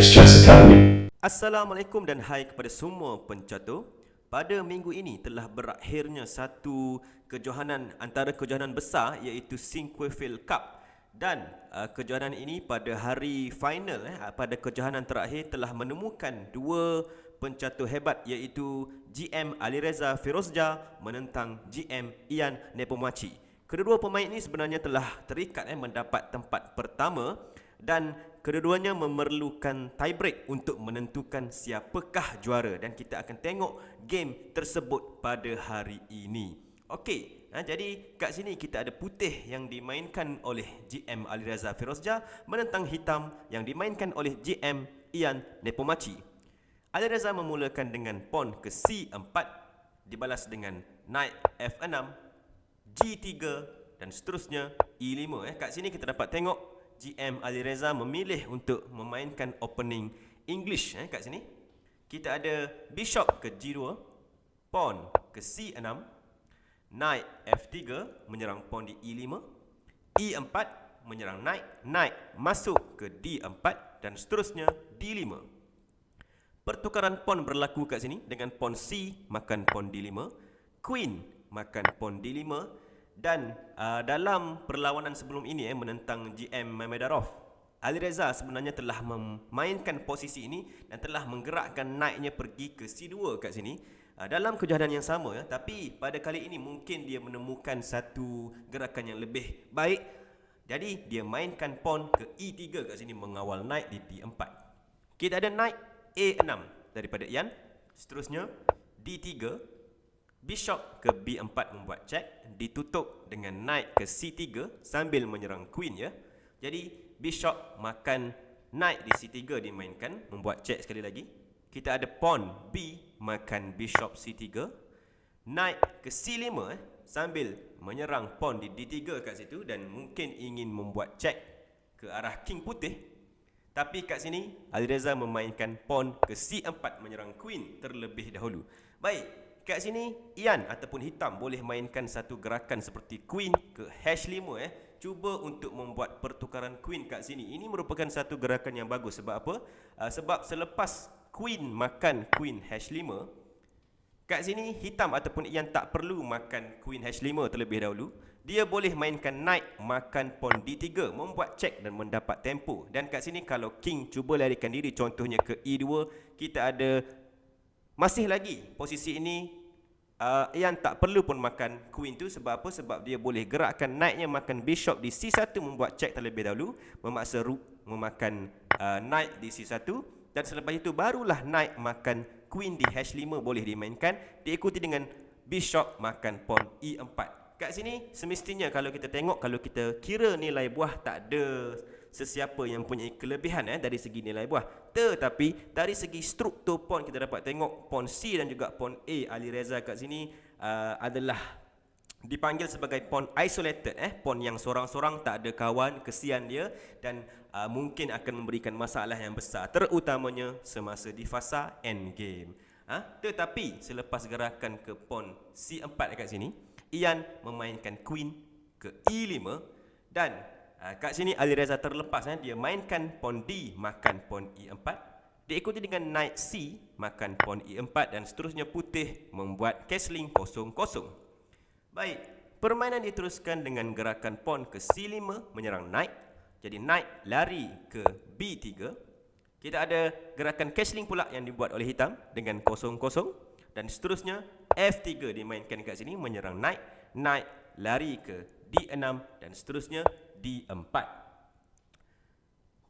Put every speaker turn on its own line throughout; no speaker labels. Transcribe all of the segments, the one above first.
Next Chess Academy.
Assalamualaikum dan hai kepada semua pencatur. Pada minggu ini telah berakhirnya satu kejohanan antara kejohanan besar iaitu Sinquefield Cup. Dan kejohanan ini pada hari final pada kejohanan terakhir telah menemukan dua pencatur hebat iaitu GM Alireza Firozja menentang GM Ian Nepomuk. Kedua-dua pemain ini sebenarnya telah terikat mendapat tempat pertama dan kedua-duanya memerlukan tiebreak untuk menentukan siapakah juara dan kita akan tengok game tersebut pada hari ini. Okey, jadi kat sini kita ada putih yang dimainkan oleh GM Alireza Firozja menentang hitam yang dimainkan oleh GM Ian Nepomuk. Alireza memulakan dengan pawn ke C4 dibalas dengan knight F6, G3 dan seterusnya E5. Kat sini kita dapat tengok GM Alireza memilih untuk memainkan opening English. Kat sini kita ada bishop ke G2, pawn ke C6, knight F3 menyerang pawn di E5, E4 menyerang knight, knight masuk ke D4 dan seterusnya D5. Pertukaran pawn berlaku kat sini dengan pawn C makan pawn D5, queen makan pawn D5. Dan dalam perlawanan sebelum ini menentang GM Mamedarov, Alireza sebenarnya telah memainkan posisi ini dan telah menggerakkan knight-nya pergi ke C2 kat sini dalam kejohanan yang sama tapi pada kali ini mungkin dia menemukan satu gerakan yang lebih baik. Jadi dia mainkan pawn ke E3 kat sini mengawal knight di D4. Kita ada knight A6 daripada Ian. Seterusnya D3, bishop ke B4 membuat check, ditutup dengan knight ke C3 sambil menyerang queen ya. Jadi bishop makan knight di C3 dimainkan membuat check sekali lagi. Kita ada pawn B makan bishop C3, knight ke C5 sambil menyerang pawn di D3 kat situ dan mungkin ingin membuat check ke arah king putih. Tapi kat sini Alireza memainkan pawn ke C4 menyerang queen terlebih dahulu. Baik, kat sini Ian ataupun hitam boleh mainkan satu gerakan seperti queen ke H5 cuba untuk membuat pertukaran queen kat sini. Ini merupakan satu gerakan yang bagus. Sebab apa? Sebab selepas queen makan queen H5, kat sini hitam ataupun Ian tak perlu makan queen H5 terlebih dahulu. Dia boleh mainkan knight makan pawn D3 membuat check dan mendapat tempo. Dan kat sini kalau king cuba larikan diri contohnya ke E2, kita ada masih lagi posisi ini Ian tak perlu pun makan queen tu. Sebab apa? Sebab dia boleh gerakkan knight-nya makan bishop di C1 membuat check terlebih dahulu, memaksa rook memakan knight di C1 dan selepas itu barulah knight makan queen di H5 boleh dimainkan diikuti dengan bishop makan pawn E4. Kat sini semestinya kalau kita tengok, kalau kita kira nilai buah tak ada sesiapa yang punya kelebihan dari segi nilai buah. Tetapi dari segi struktur pawn kita dapat tengok pawn C dan juga pawn A Alireza kat sini adalah dipanggil sebagai pawn isolated, pawn yang sorang-sorang, tak ada kawan, kesian dia dan mungkin akan memberikan masalah yang besar terutamanya semasa di fasa endgame. Tetapi selepas gerakan ke pawn C4 kat sini, Ian memainkan queen ke E5 dan kat sini Alireza terlepas dia mainkan pawn D makan pawn E4 diikuti dengan knight C makan pawn E4 dan seterusnya putih membuat castling 0-0. Baik, permainan diteruskan dengan gerakan pawn ke C5 menyerang knight. Jadi knight lari ke B3. Kita ada gerakan castling pula yang dibuat oleh hitam dengan 0-0 dan seterusnya F3 dimainkan kat sini menyerang knight, knight lari ke D6 dan seterusnya D4.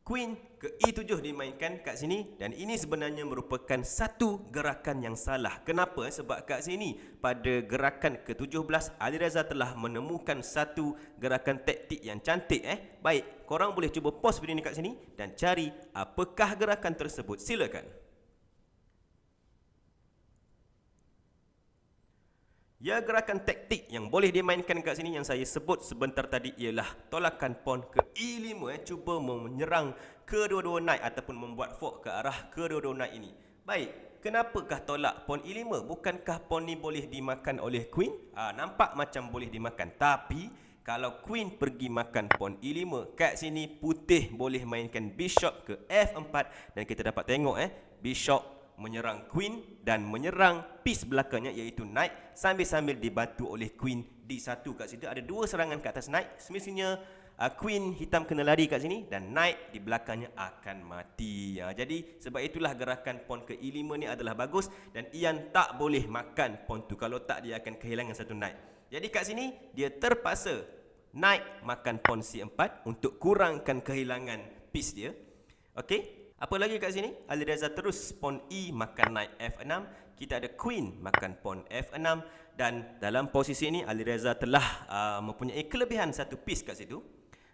Queen ke E7 dimainkan kat sini dan ini sebenarnya merupakan satu gerakan yang salah. Kenapa? Sebab kat sini pada gerakan ke-17 Alireza telah menemukan satu gerakan taktik yang cantik. Baik, korang boleh cuba pause video ni kat sini dan cari apakah gerakan tersebut. Silakan. Ya, gerakan taktik yang boleh dimainkan kat sini yang saya sebut sebentar tadi ialah tolakan pawn ke E5 cuba menyerang kedua-dua knight ataupun membuat fork ke arah kedua-dua knight ini. Baik, kenapakah tolak pawn E5? Bukankah pawn ni boleh dimakan oleh queen? Nampak macam boleh dimakan, tapi Kalau queen pergi makan pawn E5, kat sini putih boleh mainkan bishop ke F4 dan kita dapat tengok bishop menyerang queen dan menyerang piece belakangnya iaitu knight sambil-sambil dibantu oleh queen D1 kat situ. Ada dua serangan kat atas knight. Semestinya queen hitam kena lari kat sini dan knight di belakangnya akan mati. Jadi sebab itulah gerakan pawn ke E5 ni adalah bagus dan Ian tak boleh makan pawn tu. Kalau tak dia akan kehilangan satu knight. Jadi kat sini dia terpaksa knight makan pawn C4 untuk kurangkan kehilangan piece dia. Okey. Apa lagi kat sini? Ali Reza terus pawn E makan knight F6. Kita ada queen makan pawn F6 dan dalam posisi ini Ali Reza telah mempunyai kelebihan satu piece kat situ.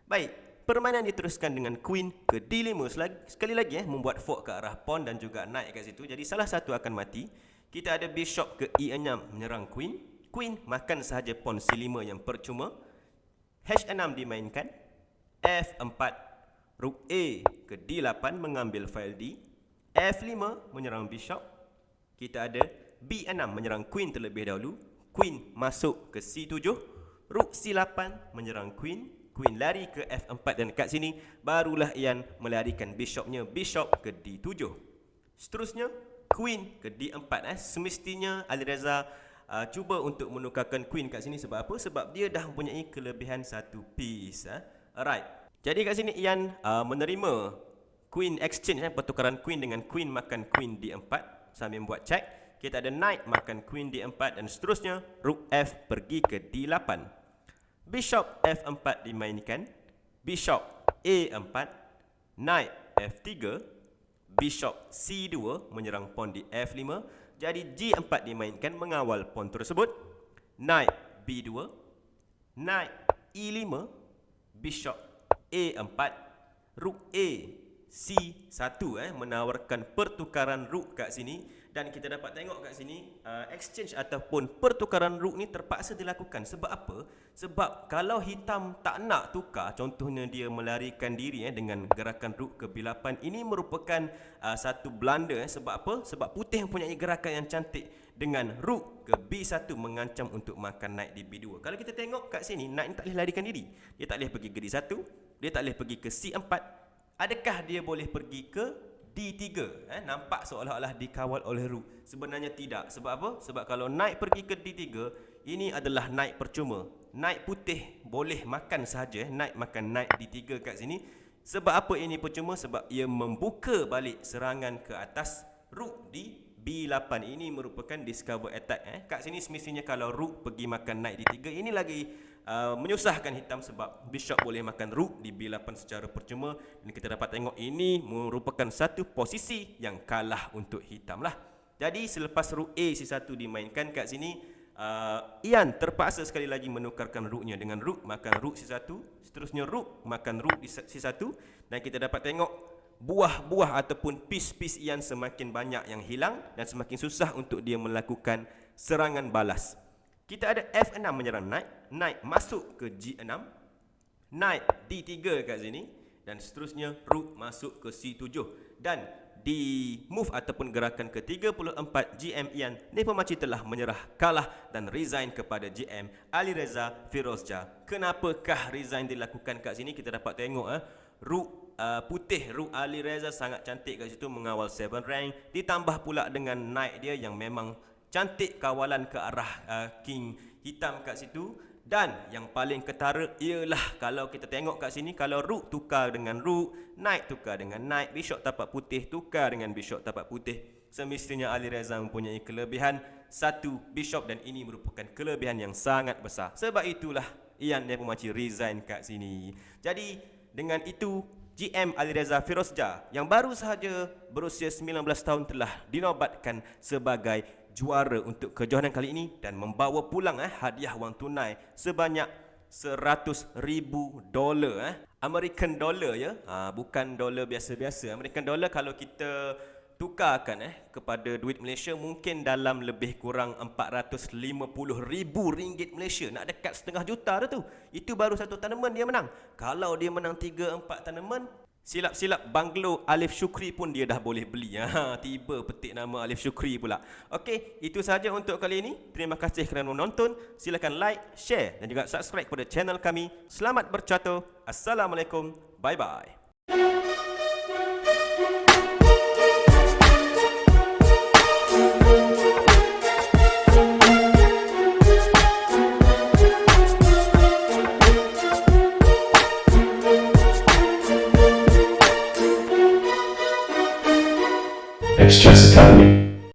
Baik, permainan diteruskan dengan queen ke D5 sekali lagi membuat fork ke arah pawn dan juga knight kat situ. Jadi salah satu akan mati. Kita ada bishop ke E6 menyerang queen. Queen makan sahaja pawn C5 yang percuma. H6 dimainkan. F4, rook A ke D8 mengambil file D. F5 menyerang bishop. Kita ada B6 menyerang queen terlebih dahulu. Queen masuk ke C7. Rook C8 menyerang queen. Queen lari ke F4 dan kat sini barulah Ian melarikan bishopnya. Bishop ke D7. Seterusnya queen ke D4. Semestinya Ali Reza cuba untuk menukarkan queen kat sini. Sebab apa? Sebab dia dah mempunyai kelebihan satu piece. Alright. Jadi kat sini Ian menerima queen exchange, pertukaran queen dengan queen makan queen D4 sambil membuat check. Kita ada knight makan queen D4 dan seterusnya rook F pergi ke D8. Bishop F4 dimainkan. Bishop A4, knight F3, bishop C2 menyerang pawn di F5. Jadi G4 dimainkan mengawal pawn tersebut. Knight B2, knight E5, bishop A4, rook A C1 menawarkan pertukaran rook kat sini. Dan kita dapat tengok kat sini exchange ataupun pertukaran rook ni terpaksa dilakukan. Sebab apa? Sebab kalau hitam tak nak tukar, contohnya dia melarikan diri dengan gerakan rook ke B8, ini merupakan satu blunder. Sebab apa? Sebab putih mempunyai gerakan yang cantik dengan rook ke B1 mengancam untuk makan knight di B2. Kalau kita tengok kat sini, knight ni tak boleh larikan diri. Dia tak boleh pergi ke D1, dia tak boleh pergi ke C4. Adakah dia boleh pergi ke D3? Nampak seolah-olah dikawal oleh rook. Sebenarnya tidak. Sebab apa? Sebab kalau knight pergi ke D3, ini adalah knight percuma. Knight putih boleh makan sahaja. Knight makan knight D3 kat sini. Sebab apa ini percuma? Sebab ia membuka balik serangan ke atas rook di B8. Ini merupakan discover attack. Kat sini semestinya kalau rook pergi makan knight D3, ini lagi menyusahkan hitam sebab bishop boleh makan rook di B8 secara percuma. Dan kita dapat tengok ini merupakan satu posisi yang kalah untuk hitam lah. Jadi selepas rook A C1 dimainkan kat sini, Ian terpaksa sekali lagi menukarkan rooknya dengan rook makan rook C1. Seterusnya rook makan rook di C1. Dan kita dapat tengok buah-buah ataupun piece-piece Ian semakin banyak yang hilang dan semakin susah untuk dia melakukan serangan balas. Kita ada F6 menyerang knight. Knight masuk ke G6. Knight D3 kat sini. Dan seterusnya rook masuk ke C7. Dan di move ataupun gerakan ke-34 GM Ian Nepomuk telah menyerah, kalah dan resign kepada GM Ali Reza Firozja. Kenapakah resign dilakukan kat sini? Kita dapat tengok rook putih, rook Ali Reza sangat cantik kat situ mengawal 7 rank. Ditambah pula dengan knight dia yang memang cantik kawalan ke arah king hitam kat situ. Dan yang paling ketara ialah kalau kita tengok kat sini, kalau rook tukar dengan rook, knight tukar dengan knight, bishop tapak putih tukar dengan bishop tapak putih, semestinya Ali Reza mempunyai kelebihan satu bishop dan ini merupakan kelebihan yang sangat besar. Sebab itulah Ian Nepomuk resign kat sini. Jadi dengan itu GM Ali Reza Firozja yang baru sahaja berusia 19 tahun telah dinobatkan sebagai juara untuk kejohanan kali ini dan membawa pulang hadiah wang tunai sebanyak $100,000. American dollar ya. Bukan dolar biasa-biasa. American dollar kalau kita tukarkan kepada duit Malaysia mungkin dalam lebih kurang RM450,000 Malaysia. Nak dekat setengah juta dah tu. Itu baru satu tanaman dia menang. Kalau dia menang 3-4 tanaman, Silap-silap Banglo Alif Syukri pun dia dah boleh beli. Tiba petik nama Alif Syukri pula. Okey, itu sahaja untuk kali ini. Terima kasih kerana menonton. Silakan like, share dan juga subscribe kepada channel kami. Selamat bercatur. Assalamualaikum. Bye-bye.
Express Academy.